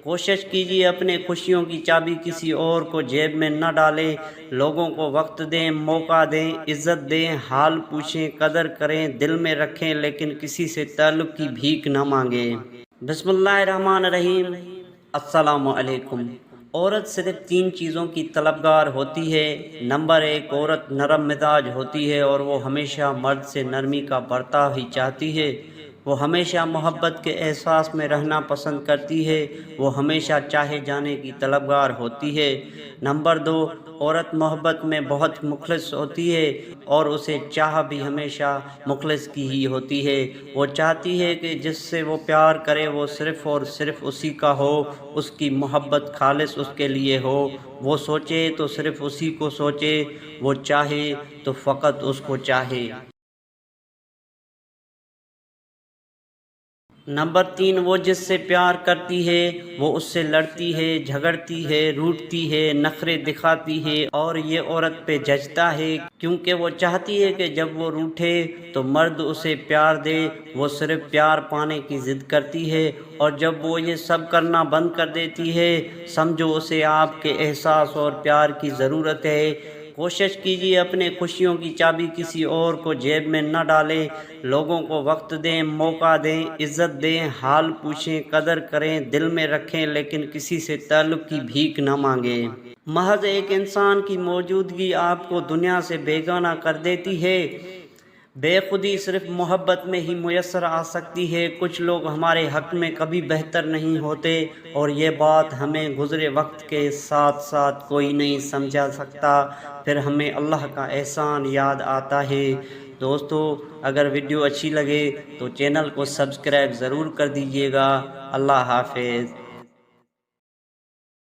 کوشش کیجیے اپنے خوشیوں کی چابی کسی اور کو جیب میں نہ ڈالیں، لوگوں کو وقت دیں، موقع دیں، عزت دیں، حال پوچھیں، قدر کریں، دل میں رکھیں، لیکن کسی سے تعلق کی بھیک نہ مانگیں۔ بسم اللہ الرحمن الرحیم۔ السلام علیکم۔ عورت صرف 3 چیزوں کی طلبگار ہوتی ہے۔ نمبر 1، عورت نرم مزاج ہوتی ہے اور وہ ہمیشہ مرد سے نرمی کا برتاؤ ہی چاہتی ہے۔ وہ ہمیشہ محبت کے احساس میں رہنا پسند کرتی ہے۔ وہ ہمیشہ چاہے جانے کی طلبگار ہوتی ہے۔ نمبر 2، عورت محبت میں بہت مخلص ہوتی ہے اور اسے چاہ بھی ہمیشہ مخلص کی ہی ہوتی ہے۔ وہ چاہتی ہے کہ جس سے وہ پیار کرے وہ صرف اور صرف اسی کا ہو، اس کی محبت خالص اس کے لیے ہو، وہ سوچے تو صرف اسی کو سوچے، وہ چاہے تو فقط اس کو چاہے۔ نمبر 3، وہ جس سے پیار کرتی ہے وہ اس سے لڑتی ہے، جھگڑتی ہے، روٹھتی ہے، نخرے دکھاتی ہے اور یہ عورت پہ جچتا ہے، کیونکہ وہ چاہتی ہے کہ جب وہ روٹھے تو مرد اسے پیار دے۔ وہ صرف پیار پانے کی ضد کرتی ہے اور جب وہ یہ سب کرنا بند کر دیتی ہے، سمجھو اسے آپ کے احساس اور پیار کی ضرورت ہے۔ کوشش کیجیے اپنے خوشیوں کی چابی کسی اور کو جیب میں نہ ڈالیں، لوگوں کو وقت دیں، موقع دیں، عزت دیں، حال پوچھیں، قدر کریں، دل میں رکھیں، لیکن کسی سے تعلق کی بھیک نہ مانگیں۔ محض ایک انسان کی موجودگی آپ کو دنیا سے بیگانہ کر دیتی ہے۔ بے خودی صرف محبت میں ہی میسر آ سکتی ہے۔ کچھ لوگ ہمارے حق میں کبھی بہتر نہیں ہوتے اور یہ بات ہمیں گزرے وقت کے ساتھ ساتھ کوئی نہیں سمجھا سکتا، پھر ہمیں اللہ کا احسان یاد آتا ہے۔ دوستو، اگر ویڈیو اچھی لگے تو چینل کو سبسکرائب ضرور کر دیجیے گا۔ اللہ حافظ۔